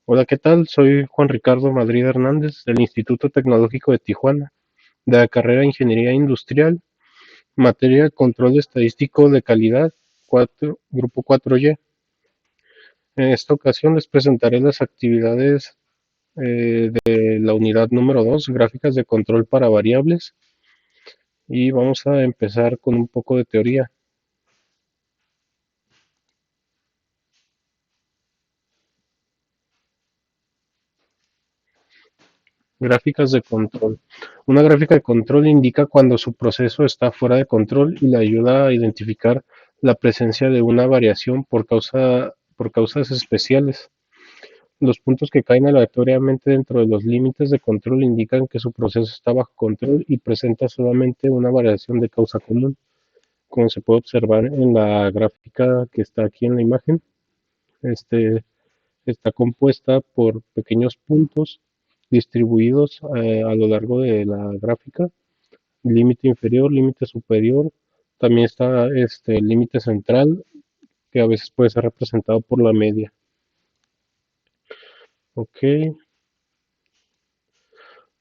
Hola, ¿qué tal? Soy Juan Ricardo Madrid Hernández del Instituto Tecnológico de Tijuana, de la carrera de Ingeniería Industrial, materia de Control Estadístico de Calidad, Grupo 4Y. En esta ocasión les presentaré las actividades de la unidad número 2, gráficas de control para variables, y vamos a empezar con un poco de teoría. Gráficas de control. Una gráfica de control indica cuando su proceso está fuera de control y le ayuda a identificar la presencia de una variación por causas especiales. Los puntos que caen aleatoriamente dentro de los límites de control indican que su proceso está bajo control y presenta solamente una variación de causa común, como se puede observar en la gráfica que está aquí en la imagen. Este, Está compuesta por pequeños puntos distribuidos a lo largo de la gráfica, límite inferior, límite superior, también está el límite central, que a veces puede ser representado por la media. Ok,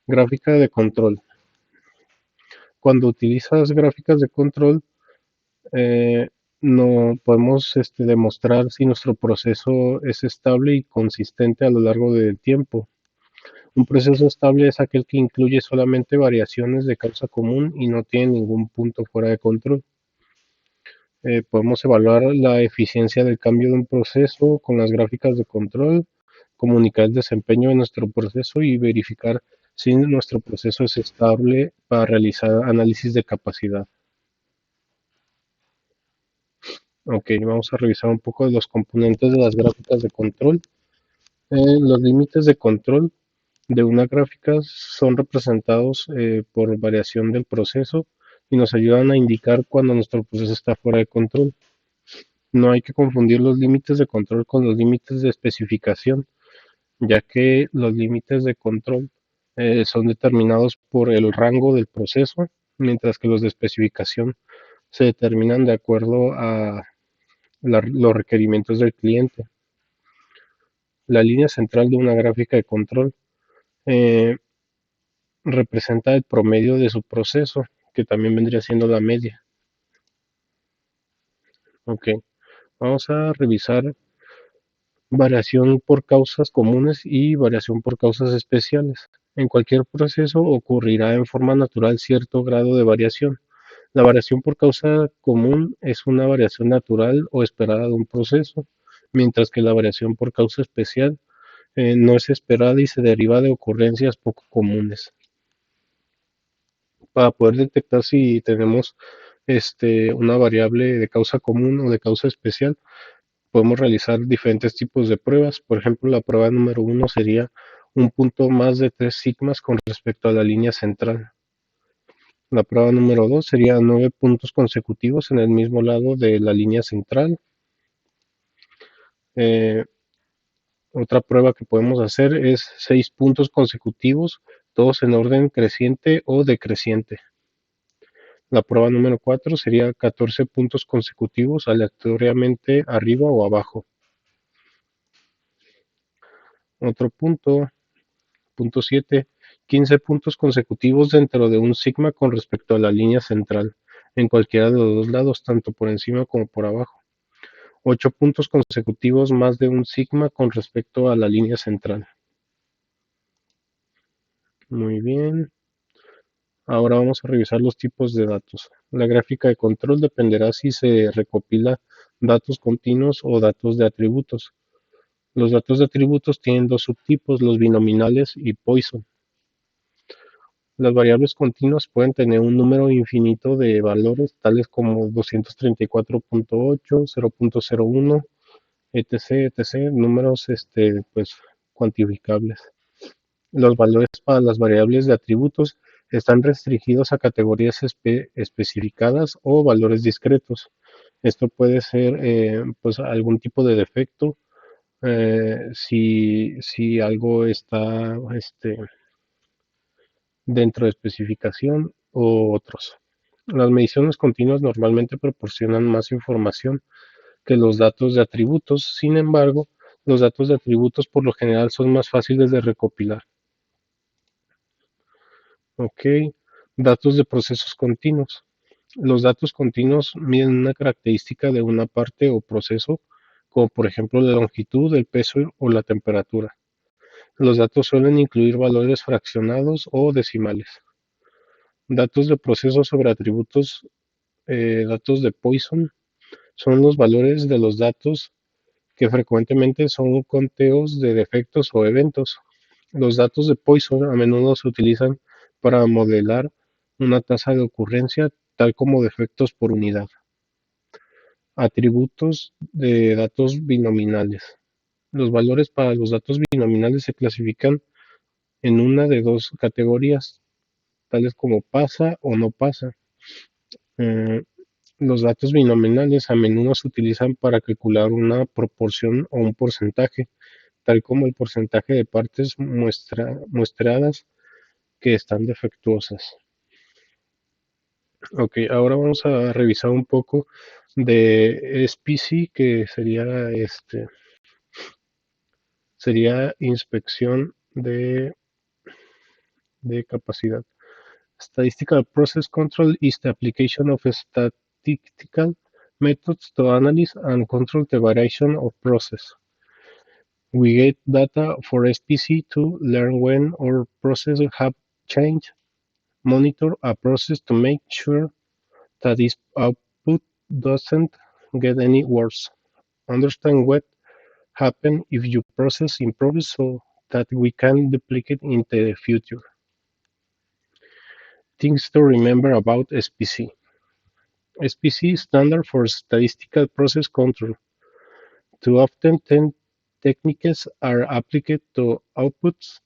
gráfica de control. Cuando utilizas gráficas de control, eh, no podemos demostrar si nuestro proceso es estable y consistente a lo largo del tiempo. Un proceso estable es aquel que incluye solamente variaciones de causa común y no tiene ningún punto fuera de control. Podemos evaluar la eficiencia del cambio de un proceso con las gráficas de control, comunicar el desempeño de nuestro proceso y verificar si nuestro proceso es estable para realizar análisis de capacidad. Ok, vamos a revisar un poco de los componentes de las gráficas de control. Los límites de control de una gráfica son representados por variación del proceso y nos ayudan a indicar cuando nuestro proceso está fuera de control. No hay que confundir los límites de control con los límites de especificación, ya que los límites de control son determinados por el rango del proceso, mientras que los de especificación se determinan de acuerdo a los requerimientos del cliente. La línea central de una gráfica de control eh, representa el promedio de su proceso, que también vendría siendo la media. Ok, vamos a revisar variación por causas comunes y variación por causas especiales. En cualquier proceso ocurrirá en forma natural cierto grado de variación. La variación por causa común es una variación natural o esperada de un proceso, mientras que la variación por causa especial no es esperada y se deriva de ocurrencias poco comunes. Para poder detectar si tenemos una variable de causa común o de causa especial, podemos realizar diferentes tipos de pruebas. Por ejemplo, la prueba número uno sería un punto más de 3 sigmas con respecto a la línea central. La prueba número 2 sería 9 puntos consecutivos en el mismo lado de la línea central. Eh, Otra prueba que podemos hacer es 6 puntos consecutivos, todos en orden creciente o decreciente. La prueba número 4 sería 14 puntos consecutivos aleatoriamente arriba o abajo. Otro punto 7, 15 puntos consecutivos dentro de un sigma con respecto a la línea central, en cualquiera de los dos lados, tanto por encima como por abajo. 8 puntos consecutivos más de un sigma con respecto a la línea central. Muy bien. Ahora vamos a revisar los tipos de datos. La gráfica de control dependerá si se recopila datos continuos o datos de atributos. Los datos de atributos tienen dos subtipos, los binominales y Poisson. Las variables continuas pueden tener un número infinito de valores, tales como 234.8, 0.01, etc., etc., números pues, cuantificables. Los valores para las variables de atributos están restringidos a categorías especificadas o valores discretos. Esto puede ser pues algún tipo de defecto si algo está dentro de especificación o otros. Las mediciones continuas normalmente proporcionan más información que los datos de atributos. Sin embargo, Los datos de atributos por lo general son más fáciles de recopilar. Ok, datos de procesos continuos. Los datos continuos miden una característica de una parte o proceso, como por ejemplo la longitud, el peso o la temperatura. Los datos suelen incluir valores fraccionados o decimales. Datos de procesos sobre atributos, datos de Poisson, son los valores de los datos que frecuentemente son conteos de defectos o eventos. Los datos de Poisson a menudo se utilizan para modelar una tasa de ocurrencia, tal como defectos por unidad. Atributos de datos binominales. Los valores para los datos binominales se clasifican en una de dos categorías, tales como pasa o no pasa. Eh, los datos binominales a menudo se utilizan para calcular una proporción o un porcentaje, tal como el porcentaje de partes muestradas que están defectuosas. Ok, ahora vamos a revisar un poco de SPC, que sería inspección de capacidad. Statistical process control is the application of statistical methods to analyze and control the variation of process. We get data for SPC to learn when our processes have changed, monitor a process to make sure that its output doesn't get any worse, understand what happens if your process improves so that we can duplicate in the future. Things to remember about SPC. SPC standard for statistical process control. Too often techniques are applied to outputs,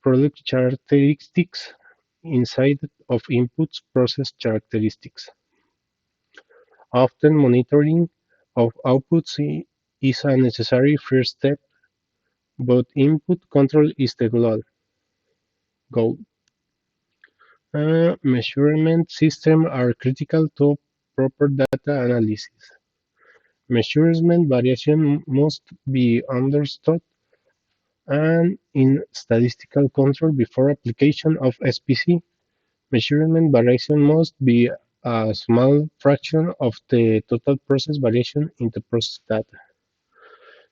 product characteristics inside of inputs process characteristics. Often monitoring of outputs is a necessary first step, but input control is the goal. Measurement systems are critical to proper data analysis. Measurement variation must be understood and in statistical control before application of SPC. Measurement variation must be a small fraction of the total process variation in the process data.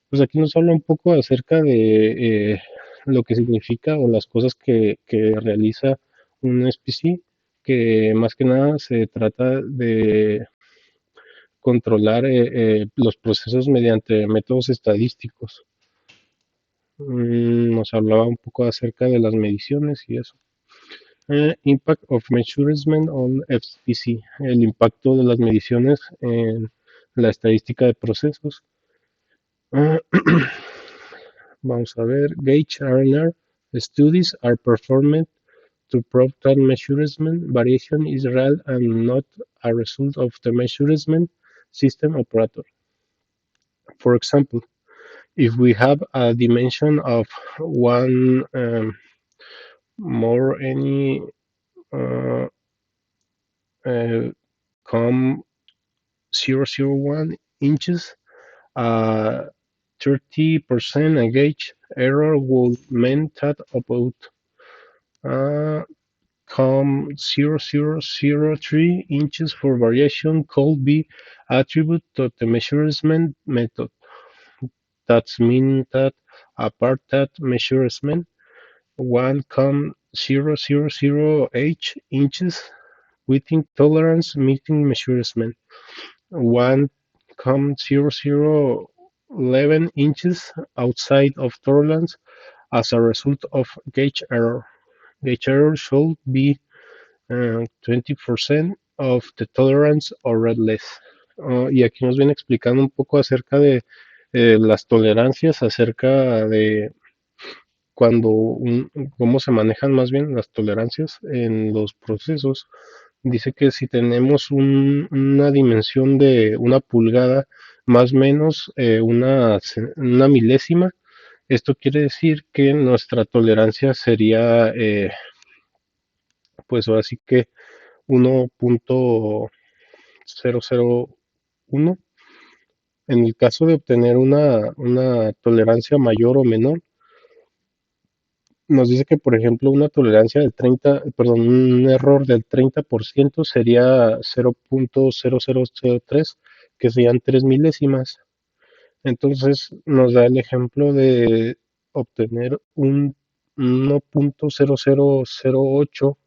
Pues aquí nos habla un poco acerca de lo que significa o las cosas que realiza un SPC, que más que nada se trata de controlar los procesos mediante métodos estadísticos. Nos hablaba un poco acerca de las mediciones y eso. Impact of measurement on FPC, el impacto de las mediciones en la estadística de procesos. Vamos a ver, gauge R&R studies are performed to prove that measurement variation is real and not a result of the measurement system operator. For example, if we have a dimension of one more any com 0.001 inches, 30% gauge error would mean that about 0.0003 inches for variation could be attributed to the measurement method. That means that apart that measurement, 1.000h inches within tolerance meeting measurement, 1.0011 inches outside of tolerance as a result of gauge error. Gauge error should be 20% of the tolerance or less. Y aquí nos viene explicando un poco acerca de las tolerancias, acerca de cómo se manejan más bien las tolerancias en los procesos. Dice que si tenemos una dimensión de una pulgada, más o menos una milésima, esto quiere decir que nuestra tolerancia sería, pues ahora sí que 1.001. En el caso de obtener una tolerancia mayor o menor, nos dice que, por ejemplo, una tolerancia del 30, perdón, un error del 30% sería 0.0003, que serían 3 milésimas. Entonces nos da el ejemplo de obtener un 1.0008,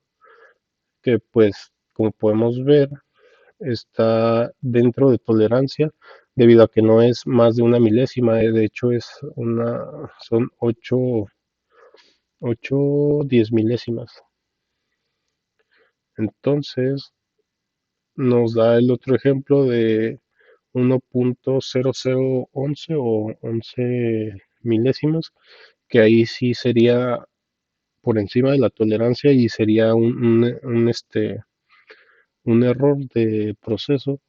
que pues, como podemos ver, está dentro de tolerancia debido a que no es más de una milésima, de hecho son 10 milésimas. Entonces nos da el otro ejemplo de 1.0011 o 11 milésimas, que ahí sí sería por encima de la tolerancia y sería un error de proceso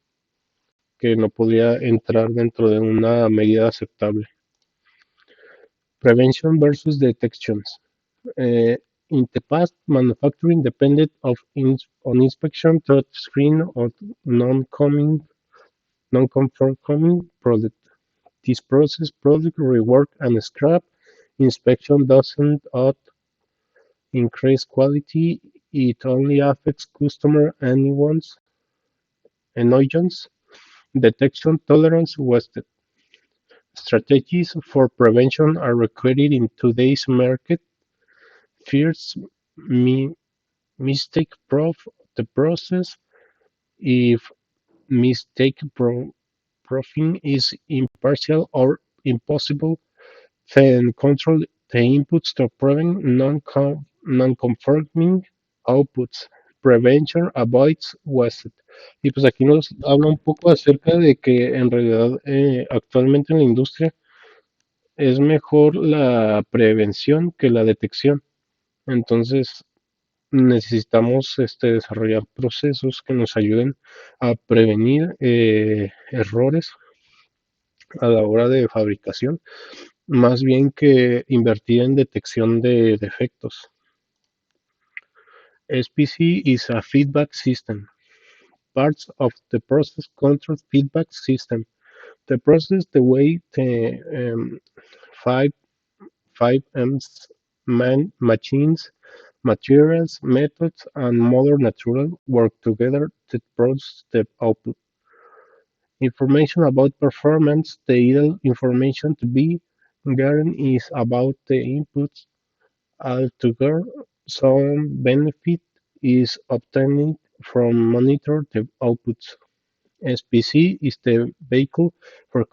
que no podría entrar dentro de una medida aceptable. Prevention versus detections. Uh, in the past, manufacturing depended on inspection to screen of non-coming, non-conforming product. This process, product rework and scrap inspection doesn't increase quality, it only affects customer annoyance, detection tolerance wasted. Strategies for prevention are required in today's market. First, mi- mistake-proof the process. If mistake-proofing is impartial or impossible, then control the inputs to prevent non-conforming outputs. Prevention avoids waste. Y pues aquí nos habla un poco acerca de que en realidad actualmente en la industria es mejor la prevención que la detección. Entonces necesitamos desarrollar procesos que nos ayuden a prevenir errores a la hora de fabricación, más bien que invertir en detección de defectos. SPC is a feedback system. Parts of the process control feedback system. The process, the way the five 5Ms machines, materials, methods, and modern natural work together to produce the output. Information about performance. The ideal information to be gathered is about the inputs altogether. Some benefit is obtained from monitor the outputs. SPC is the vehicle for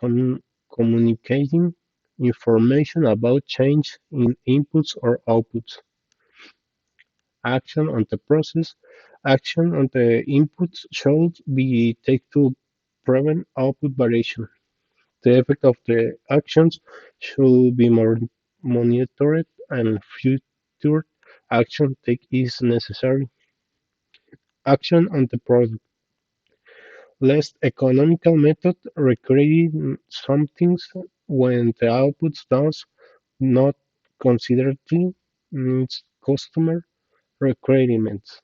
communicating information about change in inputs or outputs. Action on the process. Action on the inputs should be taken to prevent output variation. The effect of the actions should be monitored and future action take is necessary. Action on the product. Less economical method requiring some things when the output does not considerably meets customer requirements.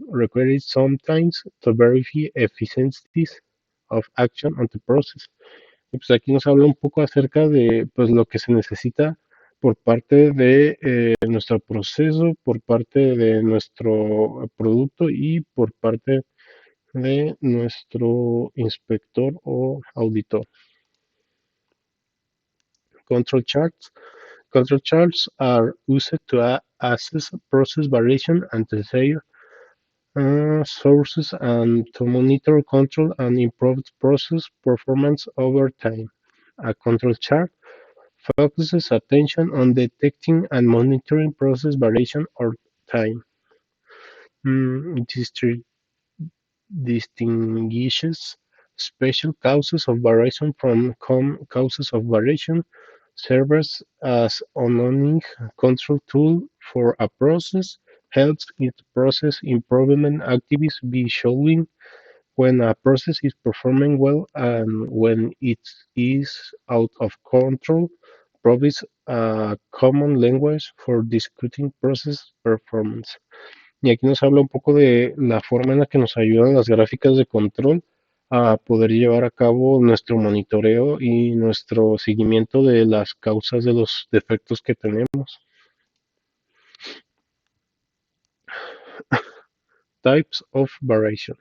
Required sometimes to verify efficiencies of action on the process. Y pues aquí nos habla un poco acerca de pues lo que se necesita por parte de nuestro proceso, por parte de nuestro producto y por parte de nuestro inspector o auditor. Control charts. Control charts are used to assess process variation and to their sources and to monitor control and improve process performance over time. A control chart focuses attention on detecting and monitoring process variation over time. Distri- distinguishes special causes of variation from common causes of variation, serves as ongoing control tool for a process, helps its process improvement activities be showing when a process is performing well and when it is out of control, provides a common language for discussing process performance. Y aquí nos habla un poco de la forma en la que nos ayudan las gráficas de control a poder llevar a cabo nuestro monitoreo y nuestro seguimiento de las causas de los defectos que tenemos. Types of variation.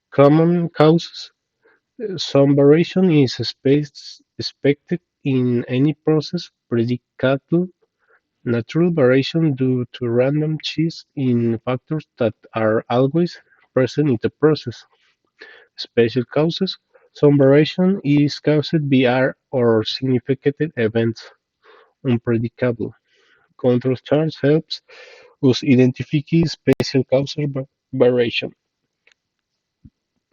Common causes. Some variation is expected in any process predictable. Natural variation due to random shifts in factors that are always present in the process. Special causes. Some variation is caused by or significant events, unpredictable. Control chart helps us identify special causes variation.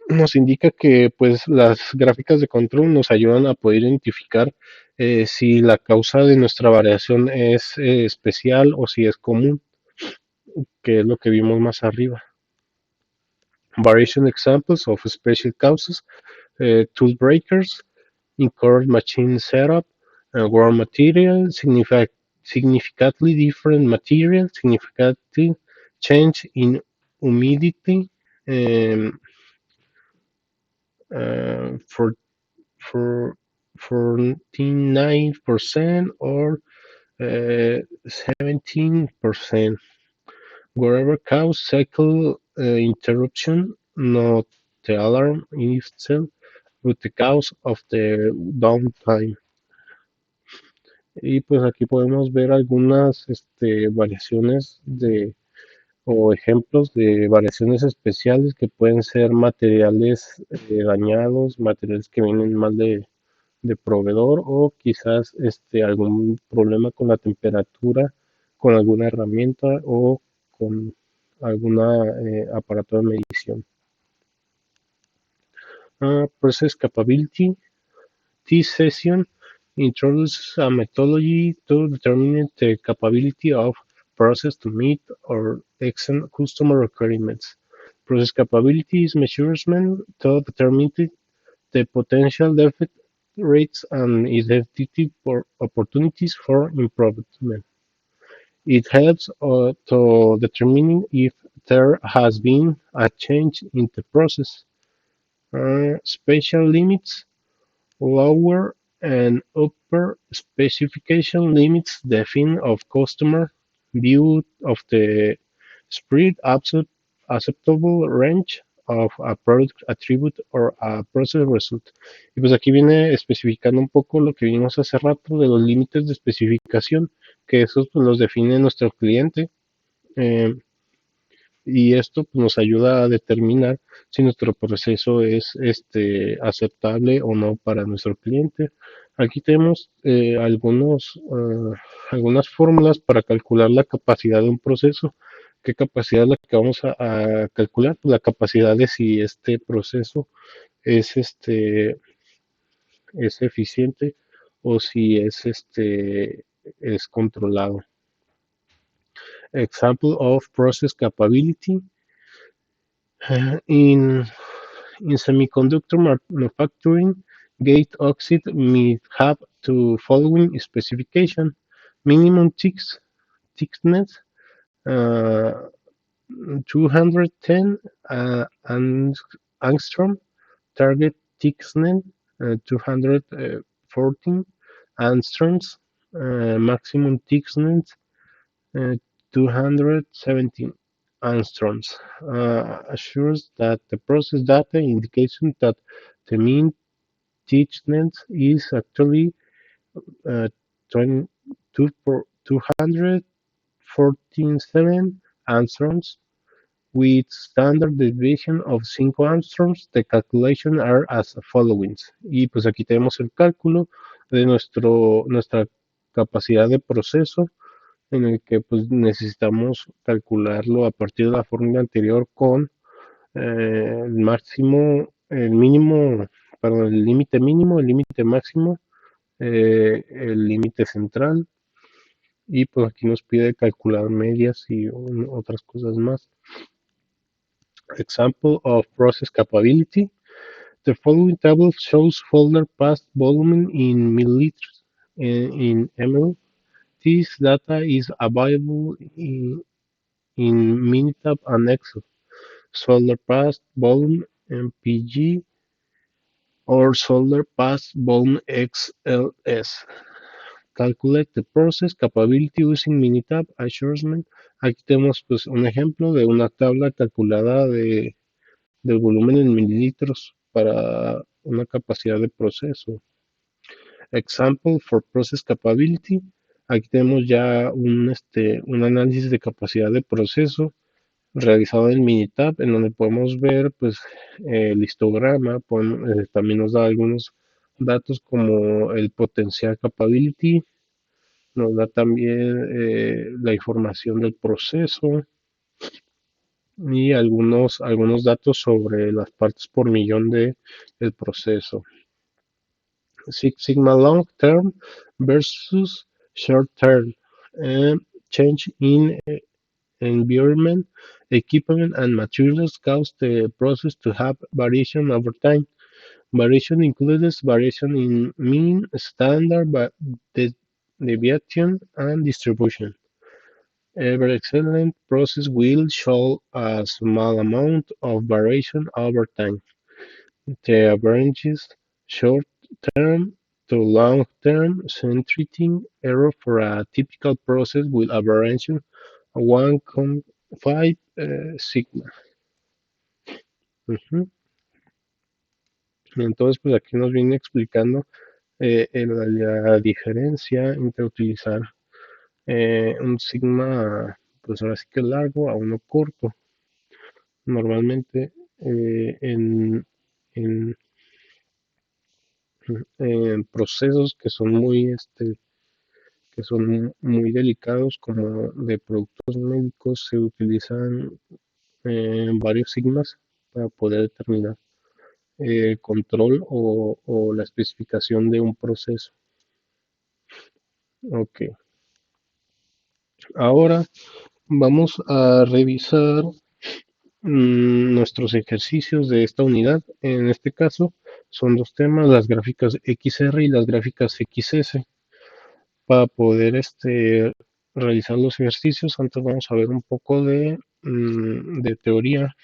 Nos indica que pues las gráficas de control nos ayudan a poder identificar si la causa de nuestra variación es especial o si es común, que es lo que vimos más arriba. Variation examples of special causes, tool breakers, incorrect machine setup, raw material, significantly different material, significantly change in humidity, um, for for 49% or 17%. Wherever cause cycle interruption, not the alarm in itself, but the cause of the downtime. Y pues aquí podemos ver algunas variaciones o ejemplos de variaciones especiales que pueden ser materiales dañados, materiales que vienen mal de proveedor o quizás algún problema con la temperatura, con alguna herramienta o con alguna aparato de medición. Process capability. This session introduces a methodology to determine the capability of process to meet or exceed customer requirements. Process capability is measurement to determine the potential defect rates and identity for opportunities for improvement. It helps to determine if there has been a change in the process. Special limits, lower and upper specification limits define of customer view of the spread acceptable range of a product attribute or a process result. Y pues aquí viene especificando un poco lo que vimos hace rato de los límites de especificación, que esos pues, los define nuestro cliente. eh, y esto pues, nos ayuda a determinar si nuestro proceso es aceptable o no para nuestro cliente. Aquí tenemos algunas fórmulas para calcular la capacidad de un proceso. ¿Qué capacidad es la que vamos a calcular? Pues la capacidad de si este proceso es, es eficiente o si es controlado. Example of process capability. In semiconductor manufacturing, gate oxide may have to following specification: minimum thickness, uh, 210 angstrom, target thickness 214 angstroms, maximum thickness uh, 217 angstroms, assures that the process data indication that the mean thickness is actually uh, 247 angstroms with standard deviation of 5 angstroms. The calculations are as following. Y pues aquí tenemos el cálculo de nuestra capacidad de proceso en el que pues necesitamos calcularlo a partir de la fórmula anterior con el máximo, el mínimo, perdón, el límite mínimo, el límite máximo, el límite central y pues aquí nos pide calcular medias y otras cosas más. Example of process capability. The following table shows folder pass volume in milliliters in ml. This data is available in Minitab and Excel. Solder pass volume MPG or solder pass bond XLS. Calculate the process capability using Minitab Assurance. Aquí tenemos pues un ejemplo de una tabla calculada del volumen en mililitros para una capacidad de proceso. Example for process capability. Aquí tenemos ya un análisis de capacidad de proceso realizado en Minitab, en donde podemos ver pues el histograma, también nos da algunos datos como el potencial capability, nos da también la información del proceso y algunos datos sobre las partes por millón del proceso. Six Sigma long term versus short term. Change in environment, equipment, and materials cause the process to have variation over time. Variation includes variation in mean, standard, deviation, and distribution. Every excellent process will show a small amount of variation over time. The averages short-term to long-term centering error for a typical process with a variation of 1.5 sigma. Ujú. Entonces, pues aquí nos viene explicando la diferencia entre utilizar un sigma, pues ahora sí que largo a uno corto. Normalmente en, en procesos que son muy delicados, como de productos médicos, se utilizan varios sigmas para poder determinar el control o la especificación de un proceso. Ok, ahora vamos a revisar nuestros ejercicios de esta unidad. En este caso son dos temas, las gráficas XR y las gráficas XS. Para poder realizar los ejercicios, antes vamos a ver un poco de teoría.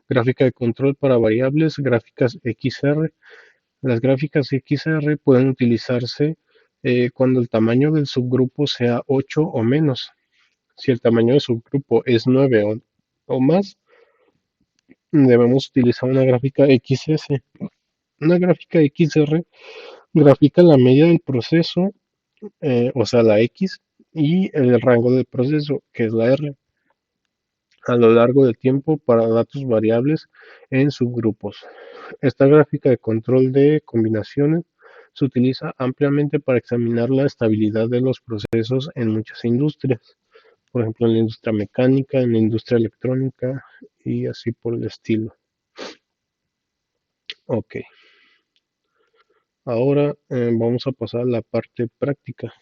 Gráfica de control para variables, gráficas XR. Las gráficas XR pueden utilizarse cuando el tamaño del subgrupo sea 8 o menos. Si el tamaño del subgrupo es 9 o más, debemos utilizar una gráfica XS. Una gráfica XR grafica la media del proceso, o sea, la X, y el rango del proceso, que es la R, a lo largo del tiempo para datos variables en subgrupos. Esta gráfica de control de combinaciones se utiliza ampliamente para examinar la estabilidad de los procesos en muchas industrias, por ejemplo en la industria mecánica, en la industria electrónica y así por el estilo. Ok, ahora vamos a pasar a la parte práctica.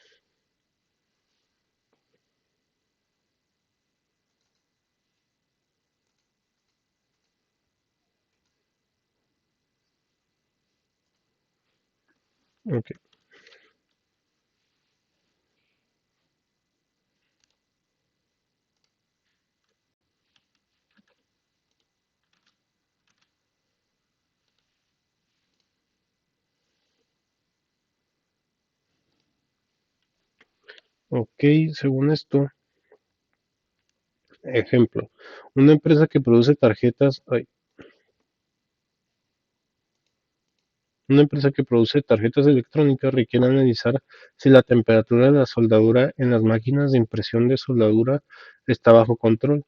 Ok, ok, según esto, ejemplo, una empresa que produce tarjetas, una empresa que produce tarjetas electrónicas requiere analizar si la temperatura de la soldadura en las máquinas de impresión de soldadura está bajo control.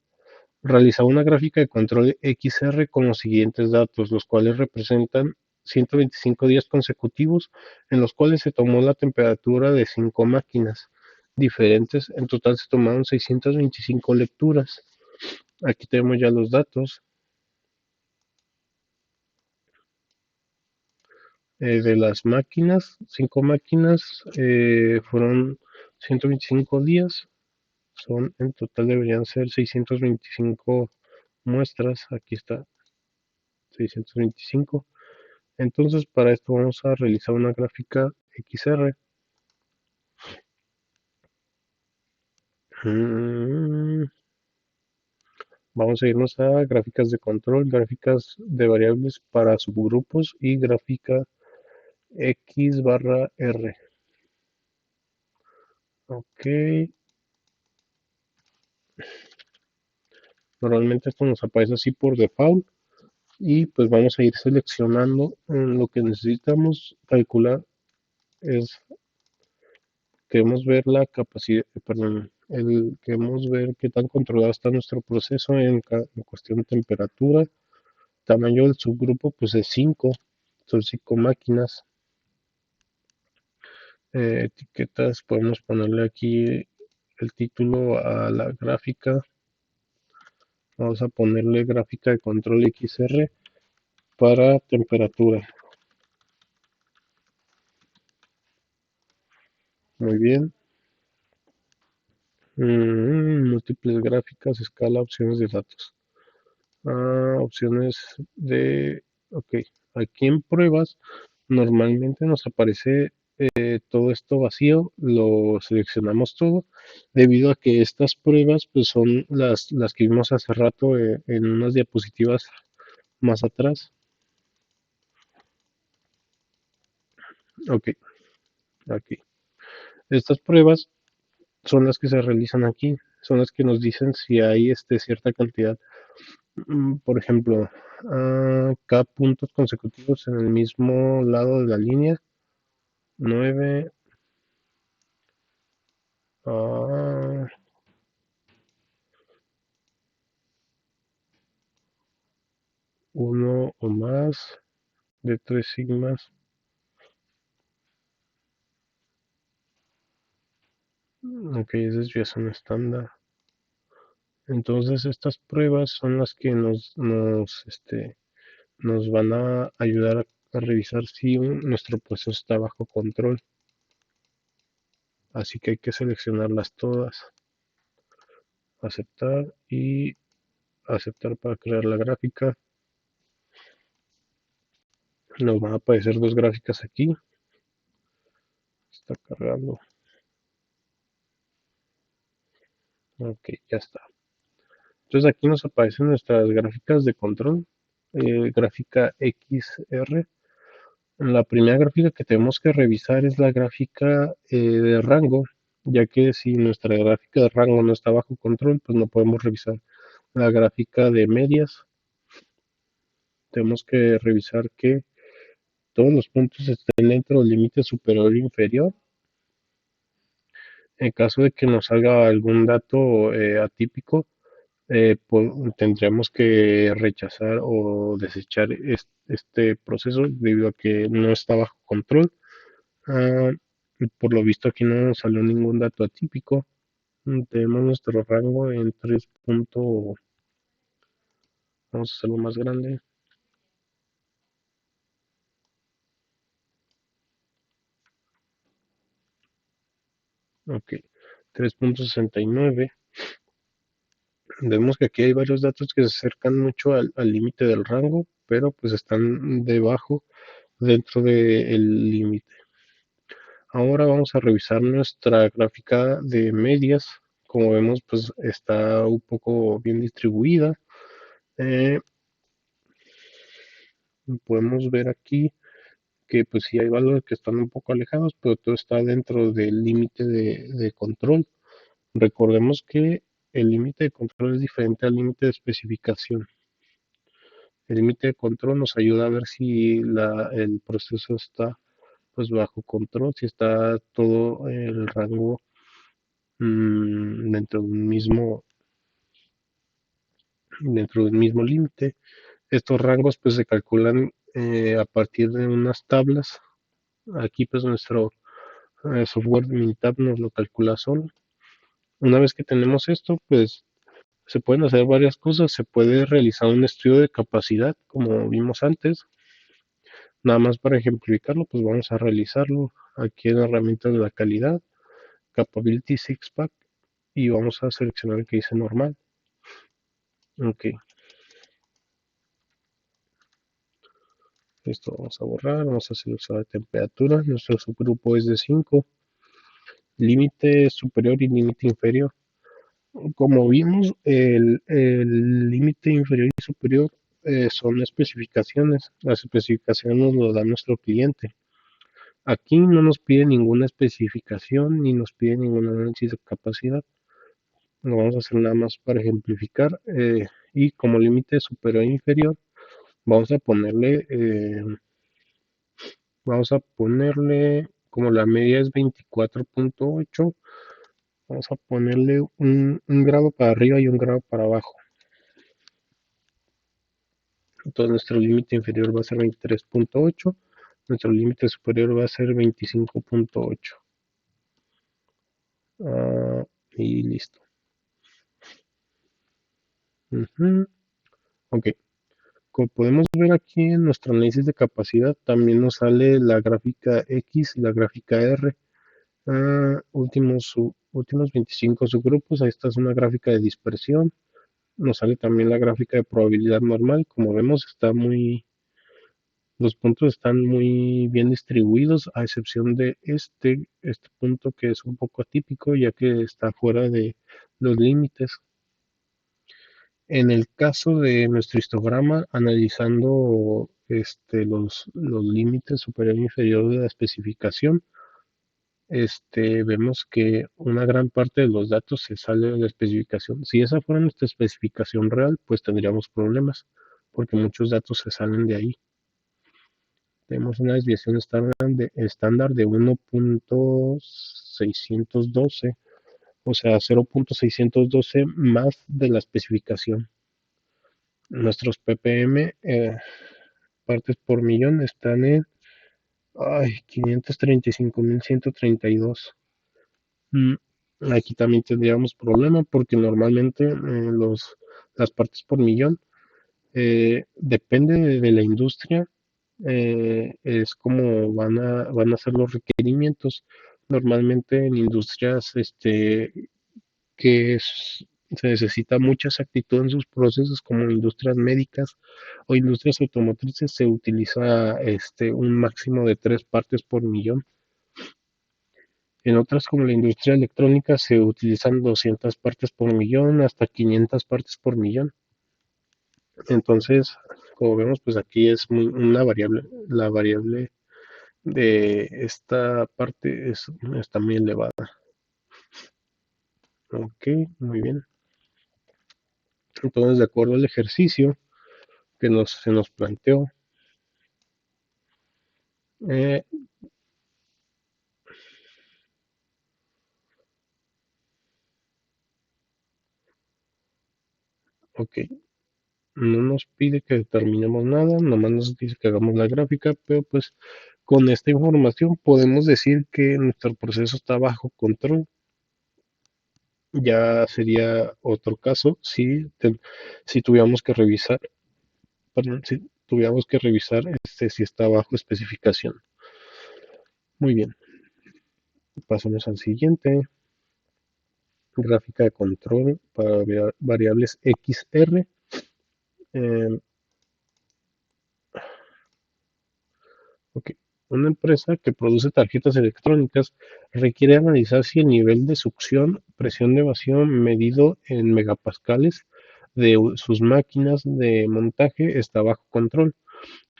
Realizar una gráfica de control XR con los siguientes datos, los cuales representan 125 días consecutivos en los cuales se tomó la temperatura de 5 máquinas diferentes. En total se tomaron 625 lecturas. Aquí tenemos ya los datos de las máquinas. 5 máquinas fueron 125 días. En total deberían ser 625 muestras. Aquí está 625. Entonces, para esto vamos a realizar una gráfica XR. Mm, Vamos a irnos a gráficas de control, gráficas de variables para subgrupos y gráfica X barra R. Ok, normalmente esto nos aparece así por default y pues vamos a ir seleccionando lo que necesitamos calcular es, queremos ver la capacidad, perdón, queremos ver qué tan controlado está nuestro proceso en cuestión de temperatura. Tamaño del subgrupo pues es 5, son 5 máquinas. Etiquetas, podemos ponerle aquí el título a la gráfica. Vamos a ponerle gráfica de control XR para temperatura. Muy bien. Múltiples gráficas, escala, opciones de datos. Opciones de... Ok, aquí en pruebas normalmente nos aparece todo esto vacío, lo seleccionamos todo, debido a que estas pruebas pues son las que vimos hace rato en unas diapositivas más atrás. Ok, aquí. Estas pruebas son las que se realizan aquí, son las que nos dicen si hay cierta cantidad. Por ejemplo, K puntos consecutivos en el mismo lado de la línea, 9, 1 o más de 3 sigmas. Ok, es desviación estándar. Entonces estas pruebas son las que nos van a ayudar a revisar si nuestro proceso está bajo control. Así que hay que seleccionarlas todas, aceptar y aceptar para crear la gráfica. Nos van a aparecer dos gráficas aquí. Está cargando. Ok, ya está. Entonces aquí nos aparecen nuestras gráficas de control. Gráfica XR. La primera gráfica que tenemos que revisar es la gráfica de rango, ya que si nuestra gráfica de rango no está bajo control, pues no podemos revisar la gráfica de medias. Tenemos que revisar que todos los puntos estén dentro del límite superior e inferior. En caso de que nos salga algún dato atípico, tendríamos que rechazar o desechar este proceso debido a que no está bajo control. Ah, por lo visto aquí no nos salió ningún dato atípico. Tenemos nuestro rango en 3 vamos a hacerlo más grande. Ok, 3.69. Vemos que aquí hay varios datos que se acercan mucho al límite del rango, pero pues están debajo dentro del límite. Ahora vamos a revisar nuestra gráfica de medias. Como vemos, pues está un poco bien distribuida. Eh, Podemos ver aquí que pues sí hay valores que están un poco alejados, pero todo está dentro del límite de control. Recordemos que el límite de control es diferente al límite de especificación. El límite de control nos ayuda a ver si el proceso está pues bajo control, si está todo el rango dentro de un mismo límite. Estos rangos pues se calculan a partir de unas tablas. Aquí pues nuestro software Minitab nos lo calcula solo. Una vez que tenemos esto, pues se pueden hacer varias cosas. Se puede realizar un estudio de capacidad, como vimos antes. Nada más para ejemplificarlo, pues vamos a realizarlo aquí en herramientas de la calidad, Capability Sixpack, y vamos a seleccionar el que dice normal. Ok, esto vamos a borrar, vamos a seleccionar temperatura. Nuestro subgrupo es de 5, límite superior y límite inferior. Como vimos, el límite inferior y superior son especificaciones. Las especificaciones nos lo da nuestro cliente. Aquí no nos pide ninguna especificación ni nos pide ningún análisis de capacidad. Lo vamos a hacer nada más para ejemplificar. Y como límite superior e inferior, vamos a ponerle, como la media es 24.8, vamos a ponerle un grado para arriba y un grado para abajo. Entonces nuestro límite inferior va a ser 23.8, nuestro límite superior va a ser 25.8. Y listo. Ujú. Ok, como podemos ver aquí en nuestro análisis de capacidad, también nos sale la gráfica X y la gráfica R. Últimos 25 subgrupos, ahí está es una gráfica de dispersión. Nos sale también la gráfica de probabilidad normal. Como vemos, los puntos están muy bien distribuidos, a excepción de este punto que es un poco atípico, ya que está fuera de los límites. En el caso de nuestro histograma, analizando los límites superior e inferior de la especificación, vemos que una gran parte de los datos se sale de la especificación. Si esa fuera nuestra especificación real, pues tendríamos problemas, porque muchos datos se salen de ahí. Tenemos una desviación estándar de 1.612, o sea, 0.612 más de la especificación. Nuestros ppm, partes por millón, están en 535.132. Mm, Aquí también tendríamos problema porque normalmente las partes por millón depende de la industria, es como van a ser los requerimientos. Normalmente en industrias se necesita mucha exactitud en sus procesos, como industrias médicas o industrias automotrices, se utiliza un máximo de 3 partes por millón. En otras, como la industria electrónica, se utilizan 200 partes por millón hasta 500 partes por millón. Entonces, como vemos, pues aquí es una variable, la variable de esta parte está muy elevada. Ok, muy bien. Entonces, de acuerdo al ejercicio que se nos planteó, eh, ok, no nos pide que determinemos nada, nomás nos dice que hagamos la gráfica, pero pues con esta información podemos decir que nuestro proceso está bajo control. Ya sería otro caso si tuviéramos que revisar, perdón, si tuviéramos que revisar si está bajo especificación. Muy bien, pasamos al siguiente. Gráfica de control para variables XR. Eh, ok. Una empresa que produce tarjetas electrónicas requiere analizar si el nivel de succión, presión de vacío medido en megapascales de sus máquinas de montaje está bajo control.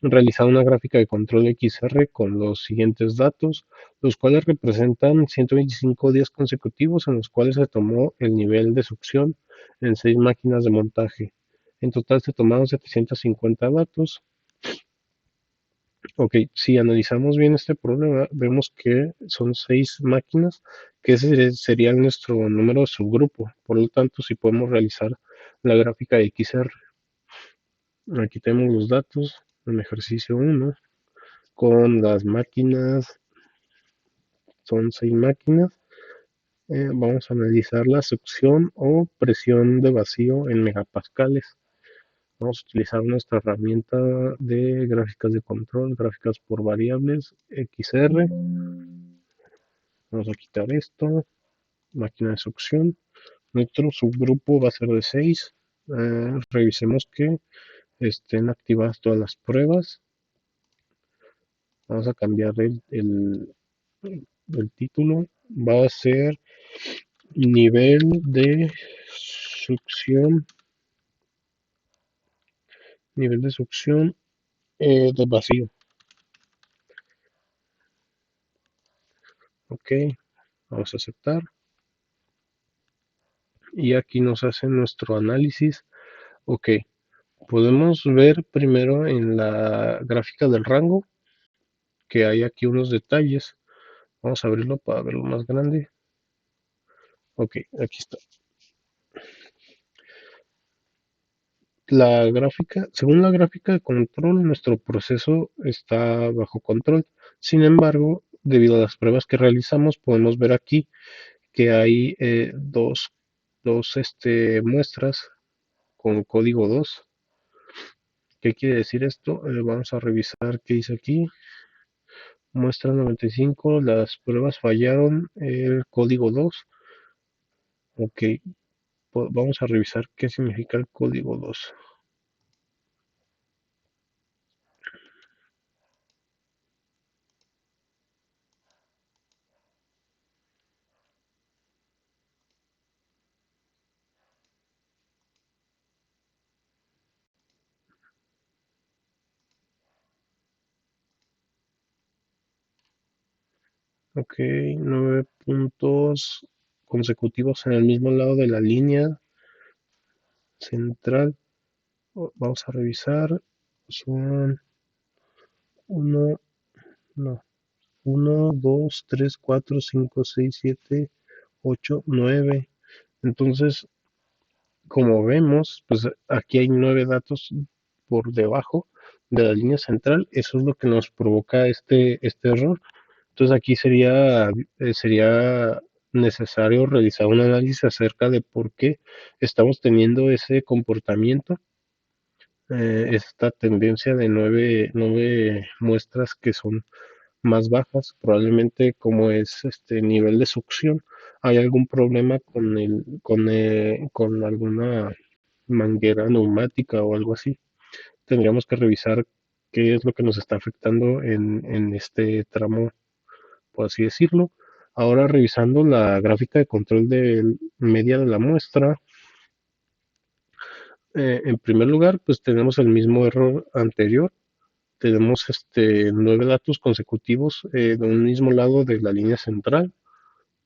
Realizar una gráfica de control XR con los siguientes datos, los cuales representan 125 días consecutivos en los cuales se tomó el nivel de succión en 6 máquinas de montaje. En total se tomaron 750 datos. Ok, si analizamos bien este problema, vemos que son 6 máquinas, que ese sería nuestro número de subgrupo. Por lo tanto, si podemos realizar la gráfica de XR. Aquí tenemos los datos en ejercicio 1 con las máquinas, son 6 máquinas. Vamos a analizar la succión o presión de vacío en megapascales. Vamos a utilizar nuestra herramienta de gráficas de control, gráficas por variables, XR. Vamos a quitar esto, máquina de succión. Nuestro subgrupo va a ser de 6. Revisemos que estén activadas todas las pruebas. Vamos a cambiar el título. Va a ser nivel de succión, nivel de succión de vacío. Ok, vamos a aceptar. Y aquí nos hace nuestro análisis. Ok, podemos ver primero en la gráfica del rango que hay aquí unos detalles. Vamos a abrirlo para verlo más grande. Ok, aquí está. La gráfica, según la gráfica de control, nuestro proceso está bajo control. Sin embargo, debido a las pruebas que realizamos, podemos ver aquí que hay dos muestras con código 2. ¿Qué quiere decir esto? Vamos a revisar qué dice aquí. Muestra 95, las pruebas fallaron, el código 2. Ok, vamos a revisar qué significa el código 2. Ok, 9 puntos consecutivos en el mismo lado de la línea central. Vamos a revisar. Son uno, no, 2, 3, 4, 5, 6, 7, 8, 9. Entonces, como vemos, pues aquí hay 9 datos por debajo de la línea central. Eso es lo que nos provoca este error. Entonces aquí sería necesario realizar un análisis acerca de por qué estamos teniendo ese comportamiento, esta tendencia de nueve muestras que son más bajas, probablemente como es este nivel de succión, hay algún problema con alguna manguera neumática o algo así. Tendríamos que revisar qué es lo que nos está afectando en este tramo, por así decirlo. Ahora revisando la gráfica de control de media de la muestra, en primer lugar, pues tenemos el mismo error anterior. Tenemos 9 datos consecutivos de un mismo lado de la línea central.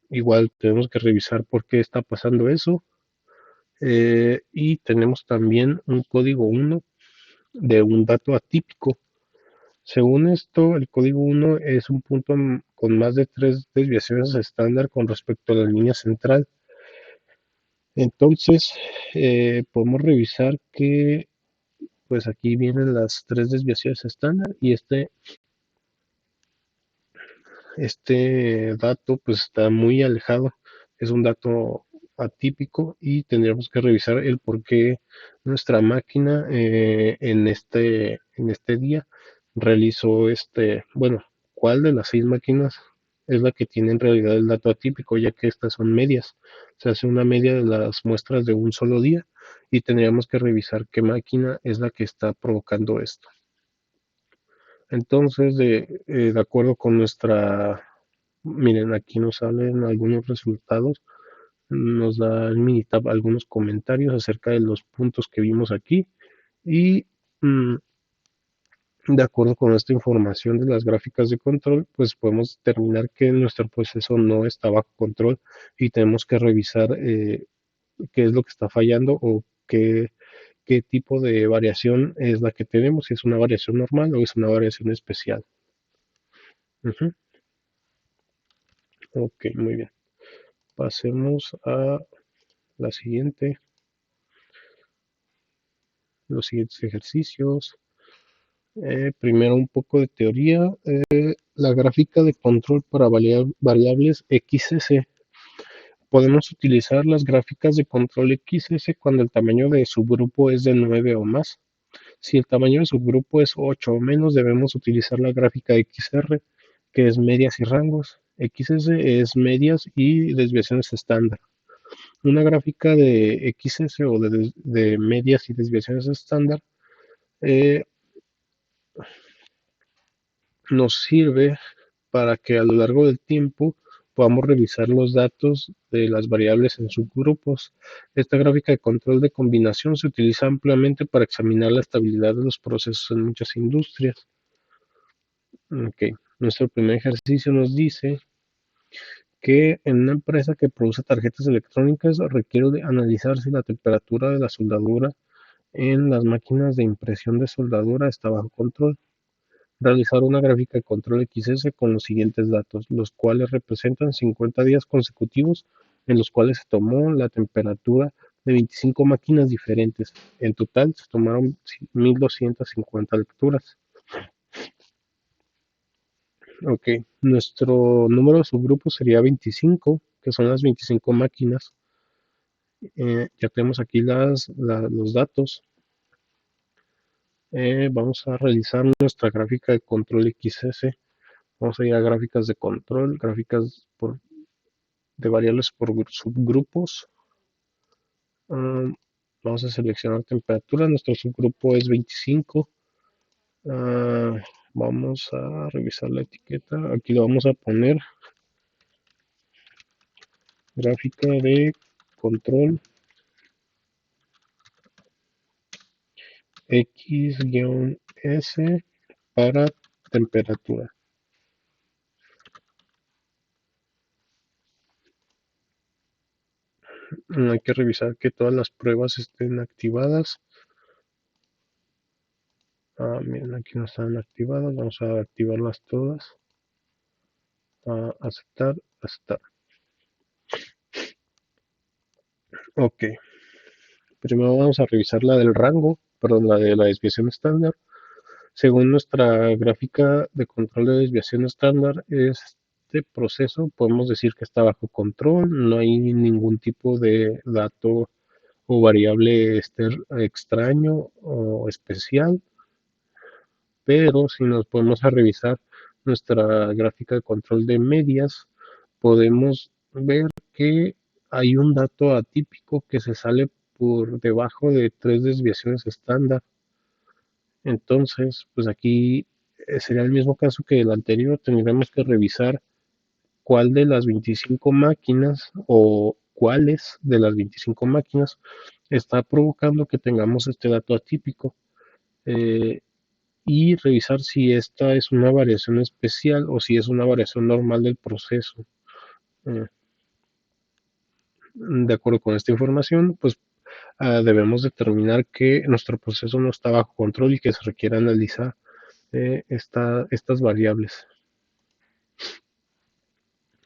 Igual tenemos que revisar por qué está pasando eso. Y tenemos también un código 1 de un dato atípico. Según esto, el código 1 es un punto con más de 3 desviaciones estándar con respecto a la línea central. Entonces, podemos revisar que, pues aquí vienen las 3 desviaciones estándar y este dato pues está muy alejado, es un dato atípico y tendríamos que revisar el por qué nuestra máquina en este día realizó bueno, cuál de las 6 máquinas es la que tiene en realidad el dato atípico, ya que estas son medias. Se hace una media de las muestras de un solo día y tendríamos que revisar qué máquina es la que está provocando esto. Entonces, de acuerdo con miren, aquí nos salen algunos resultados, nos da el Minitab algunos comentarios acerca de los puntos que vimos aquí y mm, de acuerdo con esta información de las gráficas de control, pues podemos determinar que nuestro proceso no está bajo control y tenemos que revisar qué es lo que está fallando o qué tipo de variación es la que tenemos, si es una variación normal o es una variación especial. Ujú. Ok, muy bien. Pasemos a la siguiente, los siguientes ejercicios. Primero un poco de teoría. La gráfica de control para variables XS. Podemos utilizar las gráficas de control XS cuando el tamaño de subgrupo es de 9 o más. Si el tamaño de subgrupo es 8 o menos, debemos utilizar la gráfica XR, que es medias y rangos. XS es medias y desviaciones estándar. Una gráfica de XS o de medias y desviaciones estándar eh, nos sirve para que a lo largo del tiempo podamos revisar los datos de las variables en subgrupos. Esta gráfica de control de combinación se utiliza ampliamente para examinar la estabilidad de los procesos en muchas industrias. Ok, nuestro primer ejercicio nos dice que en una empresa que produce tarjetas electrónicas requiere de analizar si la temperatura de la soldadura en las máquinas de impresión de soldadura está bajo control. Realizar una gráfica de control XS con los siguientes datos, los cuales representan 50 días consecutivos en los cuales se tomó la temperatura de 25 máquinas diferentes. En total se tomaron 1250 lecturas. Ok, nuestro número de subgrupos sería 25, que son las 25 máquinas. Ya tenemos aquí los datos. Vamos a realizar nuestra gráfica de control XS. Vamos a ir a gráficas de control, gráficas de variables por subgrupos. Vamos a seleccionar temperatura. Nuestro subgrupo es 25. Vamos a revisar la etiqueta. Aquí le vamos a poner gráfica de control X-S para temperatura. Hay que revisar que todas las pruebas estén activadas. Miren, aquí no están activadas. Vamos a activarlas todas. Aceptar, aceptar. Ok. Primero vamos a revisar la del rango, perdón, la de la desviación estándar. Según nuestra gráfica de control de desviación estándar, este proceso podemos decir que está bajo control, no hay ningún tipo de dato o variable extraño o especial, pero si nos podemos a revisar nuestra gráfica de control de medias, podemos ver que hay un dato atípico que se sale por debajo de 3 desviaciones estándar. Entonces, pues aquí sería el mismo caso que el anterior, tendremos que revisar cuál de las 25 máquinas o cuáles de las 25 máquinas está provocando que tengamos este dato atípico y revisar si esta es una variación especial o si es una variación normal del proceso. Eh, de acuerdo con esta información, pues debemos determinar que nuestro proceso no está bajo control y que se requiere analizar estas variables.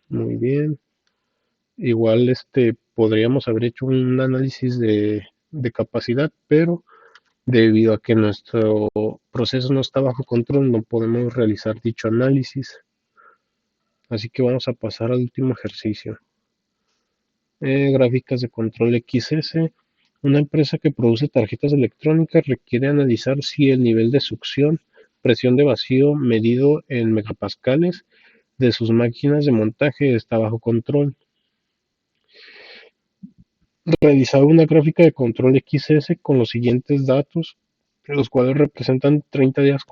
Muy bien. Igual podríamos haber hecho un análisis de capacidad, pero debido a que nuestro proceso no está bajo control, no podemos realizar dicho análisis. Así que vamos a pasar al último ejercicio. Gráficas de control XS. Una empresa que produce tarjetas electrónicas requiere analizar si el nivel de succión, presión de vacío medido en megapascales de sus máquinas de montaje está bajo control. Realizar una gráfica de control XS con los siguientes datos, los cuales representan 30 días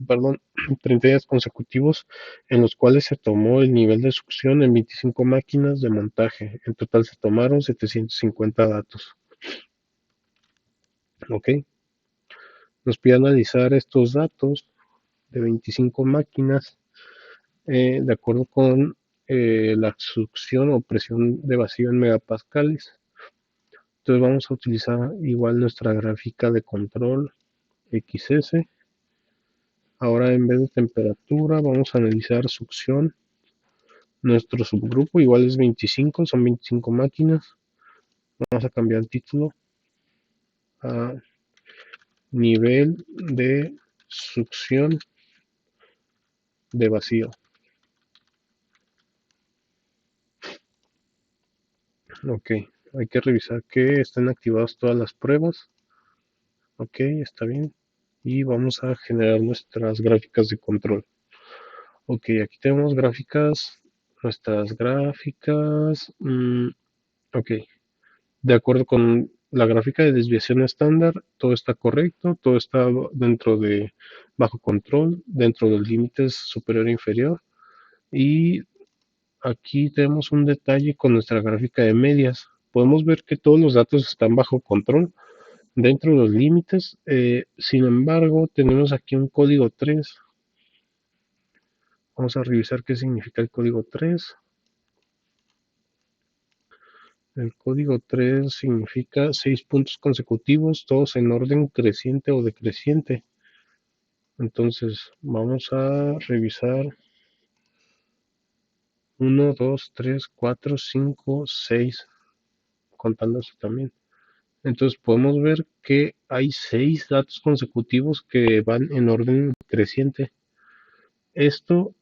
perdón, 30 días consecutivos en los cuales se tomó el nivel de succión en 25 máquinas de montaje. En total se tomaron 750 datos. Ok. Nos pide analizar estos datos de 25 máquinas de acuerdo con la succión o presión de vacío en megapascales. Entonces vamos a utilizar igual nuestra gráfica de control XS. Ahora en vez de temperatura vamos a analizar succión. Nuestro subgrupo igual es 25, son 25 máquinas. Vamos a cambiar el título a nivel de succión de vacío. Ok, hay que revisar que estén activadas todas las pruebas. Ok, está bien. Y vamos a generar nuestras gráficas de control. Ok, aquí tenemos nuestras gráficas. Ok, de acuerdo con la gráfica de desviación estándar, todo está correcto, todo está bajo control, dentro de los límites superior e inferior. Y aquí tenemos un detalle con nuestra gráfica de medias. Podemos ver que todos los datos están bajo control dentro de los límites. Sin embargo, tenemos aquí un código 3. Vamos a revisar qué significa el código 3. El código 3 significa 6 puntos consecutivos, todos en orden creciente o decreciente. Entonces, vamos a revisar 1, 2, 3, 4, 5, 6, contando eso también. Entonces podemos ver que hay 6 datos consecutivos que van en orden creciente. Esto,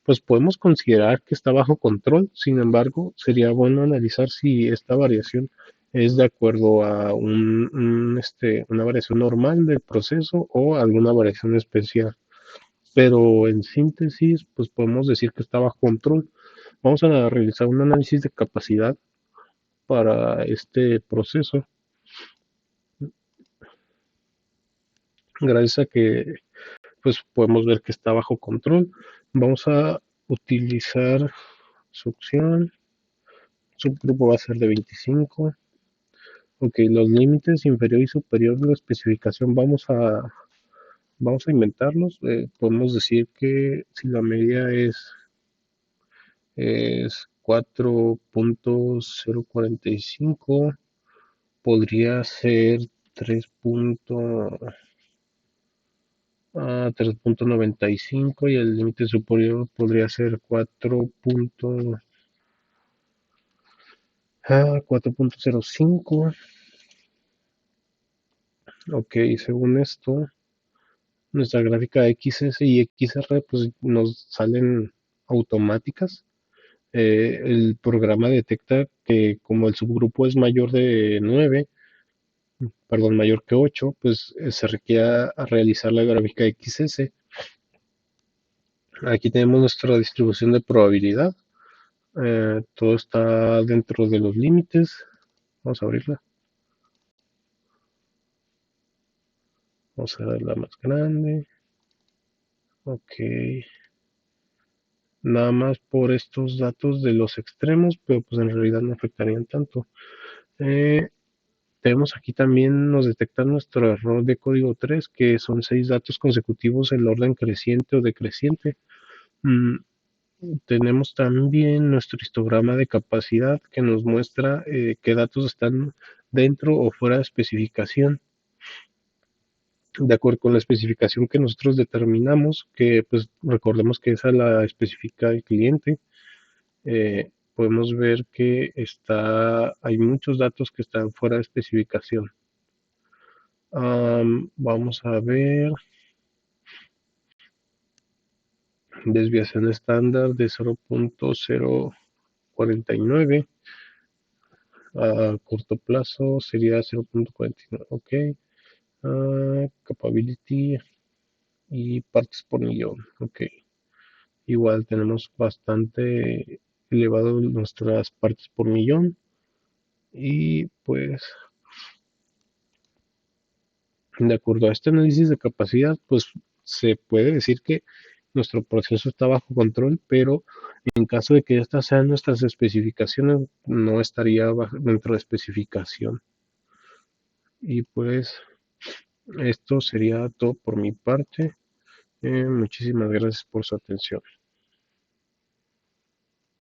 pues podemos considerar que está bajo control. Sin embargo, sería bueno analizar si esta variación es de acuerdo a una variación normal del proceso o alguna variación especial. Pero en síntesis, pues podemos decir que está bajo control. Vamos a realizar un análisis de capacidad para este proceso. Gracias a que pues podemos ver que está bajo control. Vamos a utilizar succión. Subgrupo va a ser de 25. Ok, los límites inferior y superior de la especificación vamos a inventarlos. Podemos decir que si la media es 4.045, podría ser 3.95 y el límite superior podría ser 4.05. Ok, según esto, nuestra gráfica XS y XR pues nos salen automáticas. El programa detecta que como el subgrupo es mayor de 9, perdón, mayor que 8, pues se requiere realizar la gráfica XS. Aquí tenemos nuestra distribución de probabilidad. Todo está dentro de los límites. Vamos a abrirla. Vamos a darla más grande. Ok. Nada más por estos datos de los extremos, pero pues en realidad no afectarían tanto. Eh, Tenemos aquí también, nos detecta nuestro error de código 3, que son 6 datos consecutivos en orden creciente o decreciente. Mm, Tenemos también nuestro histograma de capacidad que nos muestra qué datos están dentro o fuera de especificación. De acuerdo con la especificación que nosotros determinamos, que pues recordemos que esa la especifica el cliente, podemos ver que hay muchos datos que están fuera de especificación. Vamos a ver desviación estándar de 0.049. A corto plazo sería 0.49. Ok. Capability y partes por millón. Ok. Igual tenemos bastante elevado nuestras partes por millón. Y pues, de acuerdo a este análisis de capacidad, pues se puede decir que nuestro proceso está bajo control, pero en caso de que estas sean nuestras especificaciones, no estaría dentro de especificación. Y pues esto sería todo por mi parte. Muchísimas gracias por su atención.